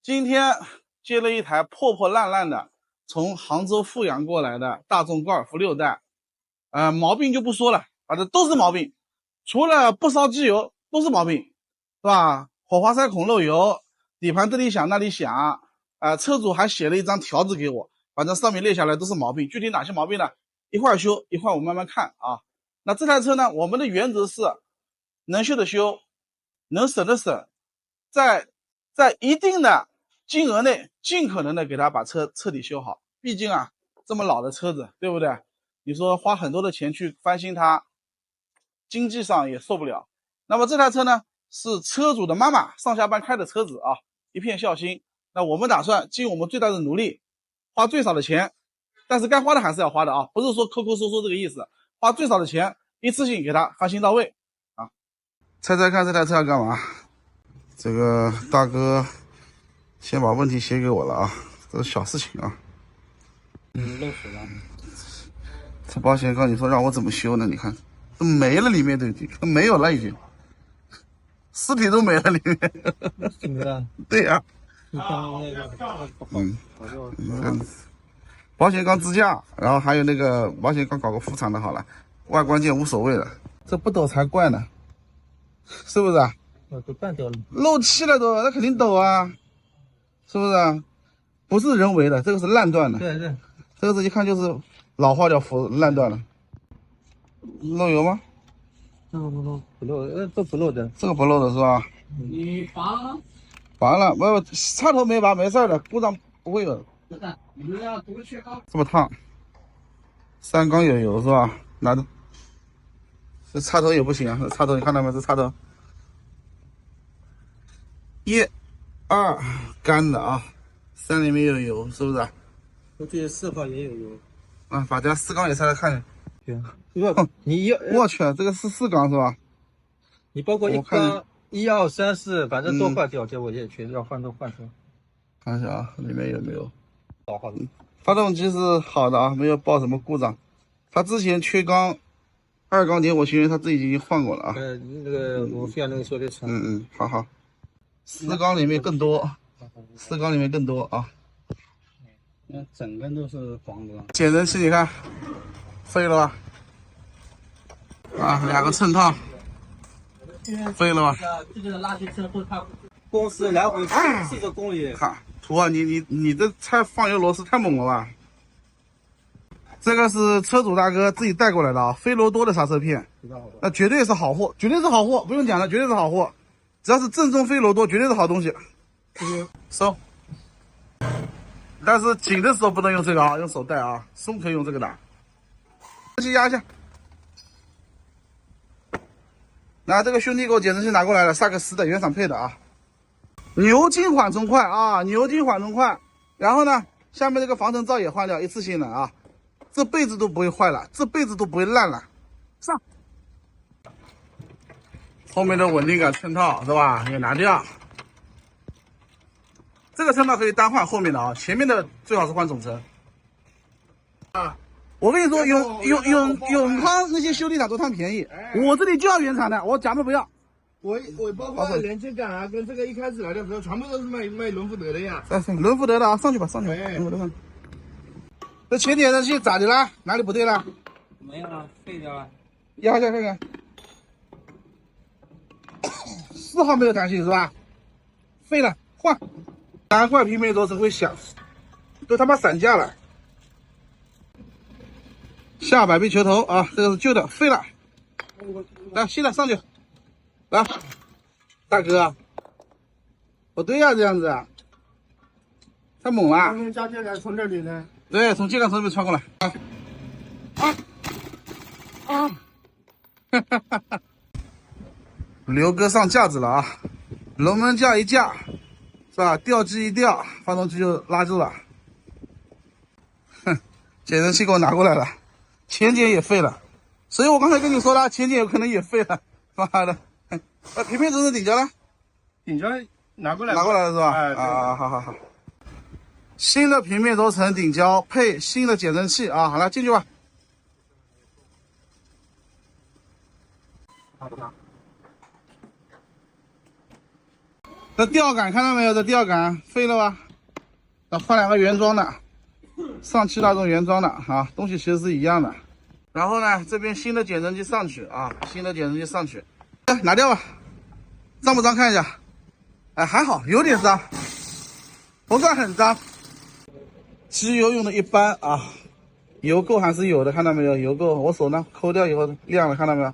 今天接了一台破破烂烂的从杭州阜阳过来的大众高尔夫6代，毛病就不说了，反正都是毛病，除了不烧机油都是毛病，是吧？火花塞孔漏油，底盘这里响那里响，车主还写了一张条子给我，反正上面列下来都是毛病，具体哪些毛病呢？一会儿修，一会儿我慢慢看啊。那这台车呢，我们的原则是能修的修，能省的省，在一定的金额内尽可能的给他把车彻底修好，毕竟啊这么老的车子，对不对？你说花很多的钱去翻新它，经济上也受不了。那么这台车呢是车主的妈妈上下班开的车子啊，一片孝心。那我们打算尽我们最大的努力，花最少的钱，但是该花的还是要花的啊，不是说抠抠搜搜这个意思，花最少的钱一次性给它翻新到位啊。猜猜看这台车要干嘛？这个大哥先把问题写给我了啊，这是小事情啊。漏水了。这保险杠你说让我怎么修呢？你看都没了，里面都已经没有了，已经尸体都没了里面。没了。对呀、你看那个，保险杠支架，然后还有那个保险杠搞个副厂的好了，外观件无所谓了，这不抖才怪呢，是不是啊？都断掉了。漏气了都，那肯定抖啊，是不是啊？不是人为的，这个是烂断的。对对，这个是一看就是老化掉烂断了。漏油吗？这个不漏，这不漏的。这个不漏的是吧？你拔了？拔了，不，插头没拔，没事的，故障不会有的。不是，你们要读缺高。这么烫，三缸有油是吧？拿着，这插头也不行啊，这插头你看到没？这插头，1、2干的啊，3里面有油，是不是？我这4号也有油。啊，把这4缸也拆来看看。对，你我去，这个是4缸是吧？你包括1缸、1、2、3、4，反正都坏掉，这我也去要换都换成。看一下啊，里面有没有？老化的。发动机是好的啊，没有报什么故障。它之前缺缸，2缸点火情缘他自己已经换过了啊。那个我非要那个说的成。好。4缸里面更多，4缸里面更多啊。那整个都是黄的。减震器你看，废了吧？啊，2个衬套，废了吧？这个垃圾车会看公司来回40公里。看图啊，你这拆放油螺丝太猛了吧？这个是车主大哥自己带过来的啊，飞罗多的刹车片，那绝对是好货，绝对是好货，不用讲了，绝对是好货。只要是正宗飞罗多，绝对是好东西。收。但是紧的时候不能用这个啊，用手带啊，松可以用这个的。去压一下。那这个兄弟给我减震器拿过来了，萨克斯的原厂配的啊。牛筋缓冲块啊，牛筋缓冲块。然后呢，下面这个防尘罩也换掉，一次性的啊，这辈子都不会坏了，这辈子都不会烂了。上。后面的稳定杆衬套是吧？也拿掉。这个衬套可以单换后面的啊，前面的最好是换总成。啊，我跟你说，永康那些修理厂都贪便宜，我这里就要原厂的，我假的不要。我包括连接杆啊，跟这个一开始来的时候，全部都是卖伦福德的呀。伦福德的啊，上去吧，上去吧。这前减震器咋的了？哪里不对了？没有啊，废掉了。压一下看看。4号没有弹性是吧？废了，换。难怪平面轴承会响，都他妈散架了。下摆臂球头啊，这个是旧的，废了。来，新的上去。来，大哥，不对呀、这样子啊，太猛了。加进来从这里呢？对，从接杆从这边穿过来。刘哥上架子了啊，龙门架一架。是吧？吊机一吊，发动机就拉住了。哼，减震器给我拿过来了，前减也废了，所以我刚才跟你说了，前减有可能也废了。妈的，平面轴承顶胶呢？顶胶拿过来了是吧？哎，好。新的平面轴承顶胶配新的减震器啊，好了，进去吧。这吊杆看到没有？这吊杆废了吧？那换2个原装的，上汽大众原装的啊，东西其实是一样的。然后呢，这边新的减震器上去啊，新的减震器上去，拿掉吧，脏不脏看一下？哎，还好，有点脏，不算很脏。机油用的一般啊，油垢还是有的，看到没有？油垢，我手呢抠掉以后亮了，看到没有？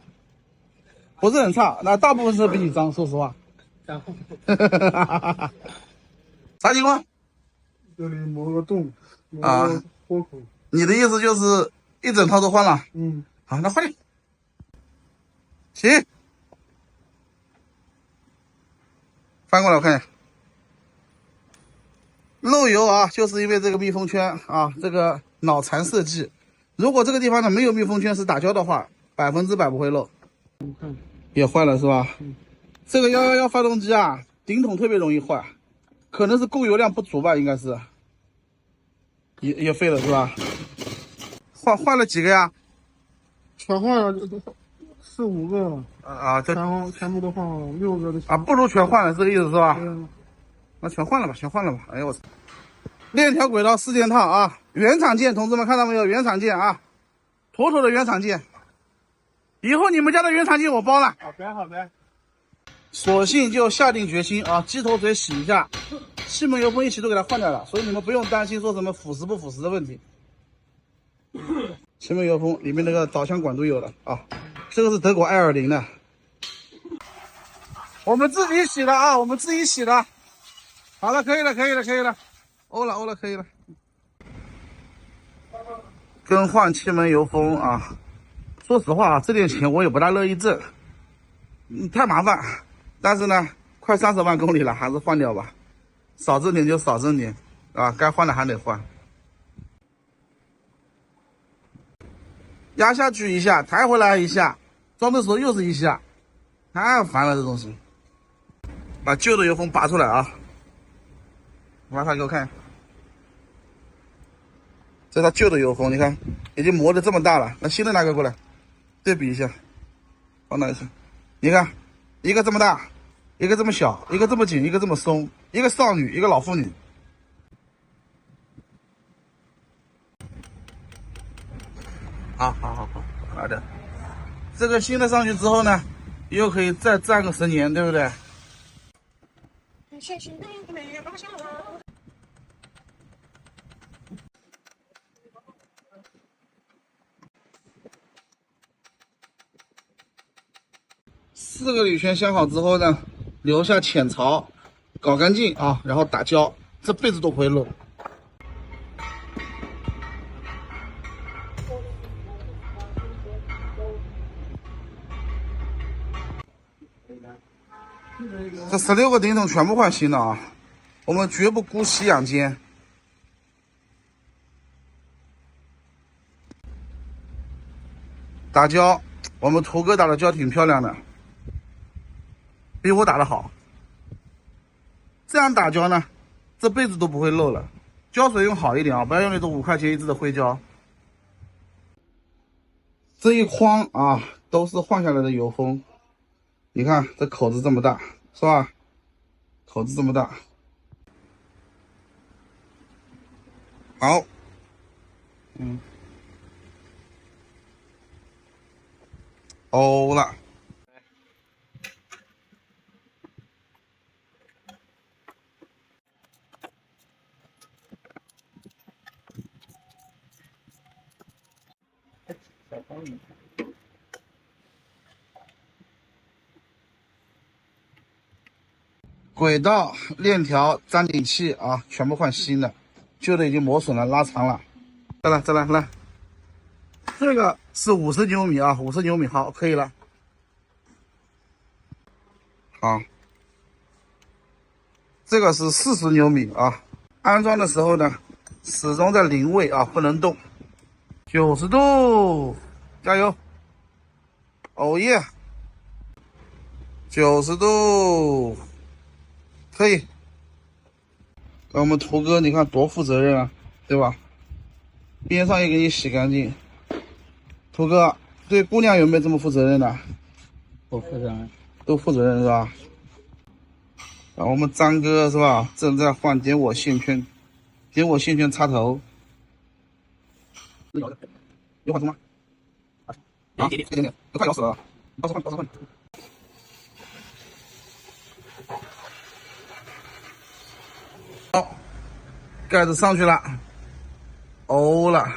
不是很差，那大部分车比你脏，说实话。啥情况？这里磨个洞，啊，豁口。你的意思就是一整套都换了？嗯，好，那快点。行，翻过来我看一下。漏油啊，就是因为这个密封圈啊，这个脑残设计。如果这个地方呢没有密封圈是打胶的话，100%不会漏。也坏了是吧？这个111发动机啊，顶筒特别容易坏，可能是供油量不足吧，应该是。也废了是吧？换了几个呀？全换了4、5个了。这全部都换了6个的。啊，不如全换了，这个意思是吧？嗯。那全换了吧，全换了吧。哎呦我操！链条轨道4件套啊，原厂件，同志们看到没有？原厂件啊，妥妥的原厂件。以后你们家的原厂件我包了。好的好的。索性就下定决心啊，机头嘴洗一下，气门油封一起都给它换掉了，所以你们不用担心说什么腐蚀不腐蚀的问题。气门油封里面那个导向管都有了啊，这个是德国220的，我们自己洗的啊，我们自己洗的。好了，可以了，可以了，可以了，欧了，可以了。更换气门油封啊，说实话啊，这点钱我也不大乐意挣，太麻烦。但是呢，快30万公里了，还是换掉吧，少挣点就少挣点啊，该换的还得换。压下去一下，抬回来一下，装的时候又是一下，太烦了这东西。把旧的油封拔出来啊，拿它给我看，这是它旧的油封，你看已经磨得这么大了。那新的拿个过来，对比一下，放大一下，你看一个这么大，一个这么小，一个这么紧，一个这么松，一个少女，一个老妇女。好，好的。这个新的上去之后呢，又可以再站个10年，对不对？4个铝圈镶好之后呢，留下浅槽，搞干净啊，然后打胶，这辈子都不会漏。这16个顶筒全部换新的啊，我们绝不姑息养奸。打胶，我们途哥打的胶挺漂亮的，比我打的好。这样打胶呢，这辈子都不会漏了。胶水用好一点啊，不要用那种5块钱1支的灰胶。这一筐啊，都是换下来的油封。你看这口子这么大，是吧？口子这么大。好，欧了。轨道、链条、粘顶器啊，全部换新的，旧的已经磨损了、拉长了。再来，这个是50牛米啊，50牛米，好，可以了。好，这个是40牛米啊，安装的时候呢，始终在0位啊，不能动。90度，加油！哦耶！90度，可以。我们途哥，你看多负责任啊，对吧？边上也给你洗干净。途哥对姑娘有没有这么负责任的？不负责任，都负责任是吧？啊，我们张哥是吧？正在换点火线圈，点火线圈插头。有缓冲吗？啊，一点点，都快咬死了，到时候换。好，盖子上去了，欧了，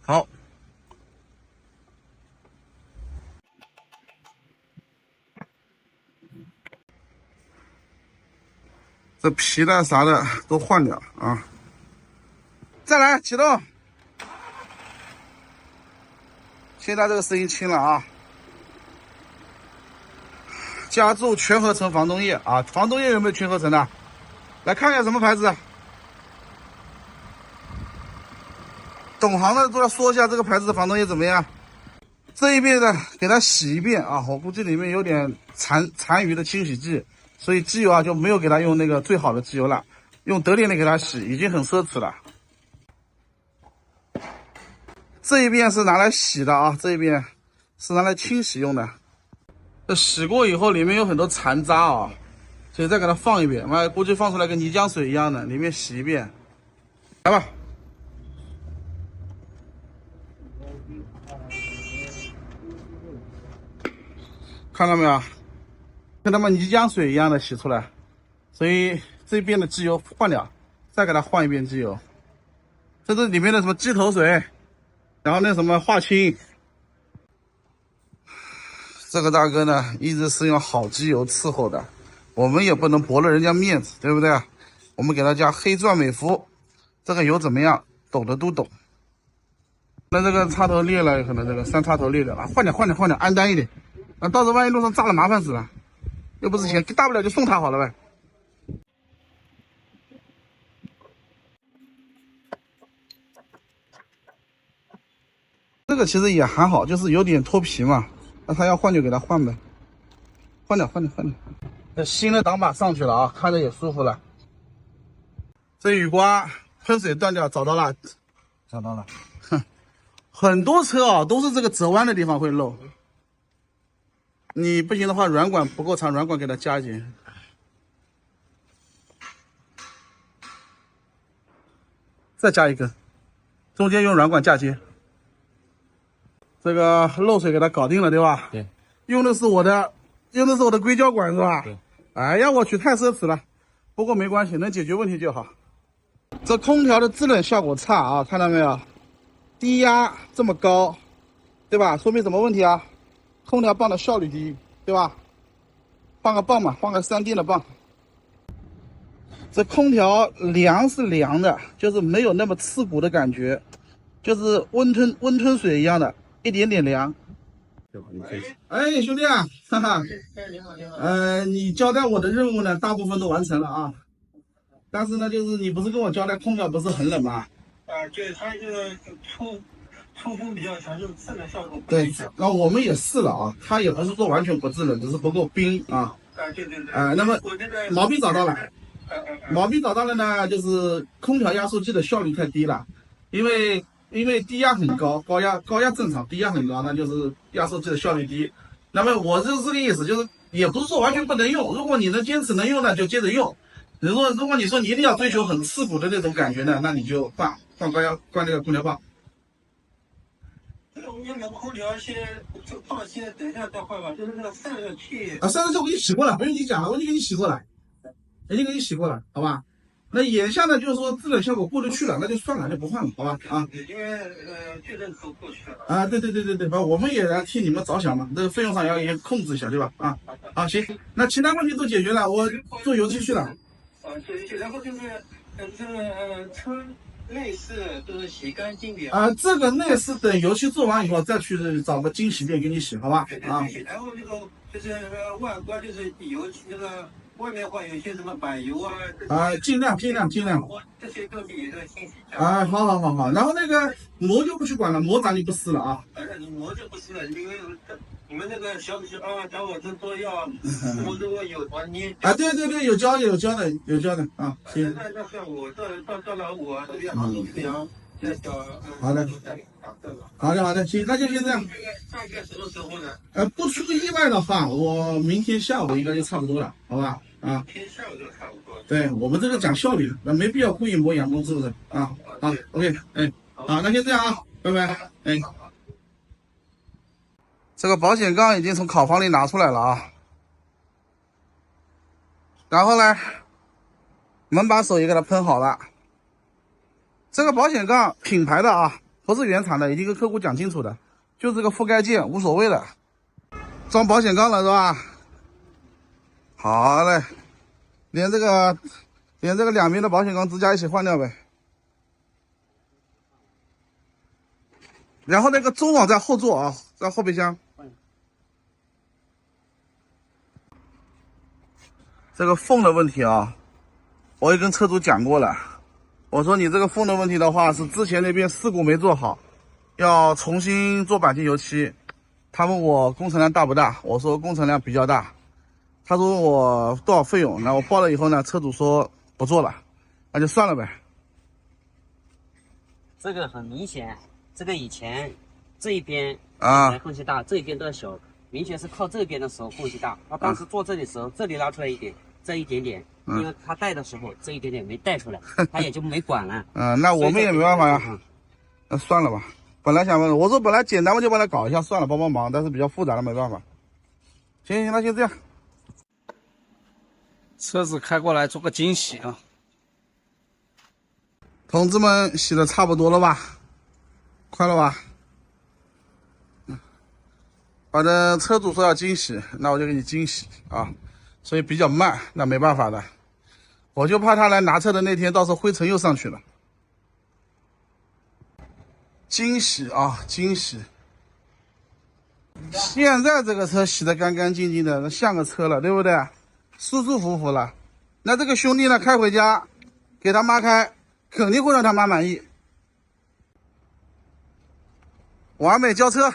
好。这皮带啥的都换掉啊！再来启动，现在这个声音轻了啊！加注全合成防冻液啊！防冻液有没有全合成的？来看看什么牌子？懂行的都要说一下这个牌子的防冻液怎么样？这一遍呢，给它洗一遍啊！我估计里面有点残余的清洗剂。所以机油啊就没有给它用那个最好的机油了，用德典的给它洗，已经很奢侈了。这一遍是拿来洗的啊，这一遍是拿来清洗用的。这洗过以后里面有很多残渣啊，所以再给它放一遍，估计放出来跟泥浆水一样的，里面洗一遍。来吧，看到没有？跟他们泥浆水一样的洗出来，所以这边的机油换掉，再给它换一遍机油。这是里面的什么鸡头水，然后那什么化氢。这个大哥呢，一直是用好机油伺候的，我们也不能驳了人家面子，对不对？我们给他加黑钻美孚，这个油怎么样？懂的都懂。那这个插头裂了，可能这个三插头裂了啊，换点，安单一点。啊，到时候万一路上炸了，麻烦死了。又不是钱，大不了就送他好了呗。这个其实也还好，就是有点脱皮嘛。那他要换就给他换呗，换掉。这新的挡把上去了啊，看着也舒服了。这雨刮喷水断掉，找到了。哼，很多车啊都是这个折弯的地方会漏。你不行的话，软管不够长，软管给它加一节。再加一根，中间用软管嫁接。这个漏水给它搞定了，对吧？对。用的是我的硅胶管是吧？对。哎呀，我去，太奢侈了。不过没关系，能解决问题就好。这空调的制冷效果差啊，看到没有？低压这么高，对吧？说明什么问题啊？空调棒的效率低，对吧？换个棒嘛，换个3电的棒。这空调凉是凉的，就是没有那么刺骨的感觉，就是温吞水一样的，一点点凉。哎，兄弟啊，哈哈，你交代我的任务呢，大部分都完成了啊。但是呢，就是你不是跟我交代空调不是很冷吗？对，它这个出风比较强，就是制冷效果不对，那我们也试了啊，它也不是说完全不制冷，只是不够冰啊。对。那么毛病找到了，呢，就是空调压缩机的效率太低了，因为低压很高，高压正常，低压很高，那就是压缩机的效率低。那么我就是这个意思，就是也不是说完全不能用，如果你能坚持能用呢，就接着用。如果你说你一定要追求很刺骨的那种感觉呢，那你就换那个空调棒。我们那个空调先放先，等一下再换吧。就是那个散热器啊，散热器我给你洗过了，不用你讲了，我已经给你洗过了，好吧？那眼下呢，就是说制冷效果过得去了，那就算了，就不换了，好吧？啊，因为确认都过去了。啊，对，反正我们也来替你们着想嘛，这个费用上也控制一下，对吧？啊，好，行，那其他问题都解决了，我做油漆去了。对，然后就是这个车内饰都是洗干净点。这个内饰等油漆做完以后再去找个精洗店给你洗，好吧？啊。然后那个就是外观就是油漆那个外面会有一些什么柏油啊。尽量。这些东西也都清洗一下。好。然后那个膜就不去管了，膜咱就不撕了啊。膜就不撕了，因为你们那个小伙子说要膜如果有团你。对，有胶的啊。行。那算我到了我这边杭州这样。好的，行，那就先这样。大概什么时候呢？不出意外的话，我明天下午应该就差不多了，好吧？啊。偏效率差不多。对我们这个讲效率，那没必要故意磨洋工，是不是啊？好 ，OK， 哎，好，那先这样啊，拜拜，哎。这个保险杠已经从烤房里拿出来了啊，然后呢，门把手也给它喷好了。这个保险杠品牌的啊，不是原厂的，已经跟客户讲清楚的，就这个覆盖件无所谓的。装保险杠了是吧？好嘞，连这个两边的保险杠支架一起换掉呗。然后那个中网在后座啊，在后备箱。这个缝的问题啊，我也跟车主讲过了。我说你这个缝的问题的话，是之前那边事故没做好，要重新做钣金油漆。他问我工程量大不大，我说工程量比较大。他说我多少费用，那我报了以后呢，车主说不做了，那就算了呗。这个很明显，这个以前这一边缝隙大，这一边都要小，明显是靠这边的时候缝隙大。他当时做这里的时候，这里拉出来一点，这一点点，因为他带的时候这一点点没带出来，他也就没管了。那我们也没办法呀，那算了吧。本来想问，我说本来简单我就帮他搞一下算了，帮帮忙，但是比较复杂的没办法。行，那先这样。车子开过来做个惊喜啊！同志们洗的差不多了吧？快了吧？反正车主说要惊喜，那我就给你惊喜啊，所以比较慢，那没办法的。我就怕他来拿车的那天，到时候灰尘又上去了。惊喜啊，惊喜！现在这个车洗得干干净净的，那像个车了，对不对？舒舒服服了。那这个兄弟呢，开回家给他妈开，肯定会让他妈满意。完美交车。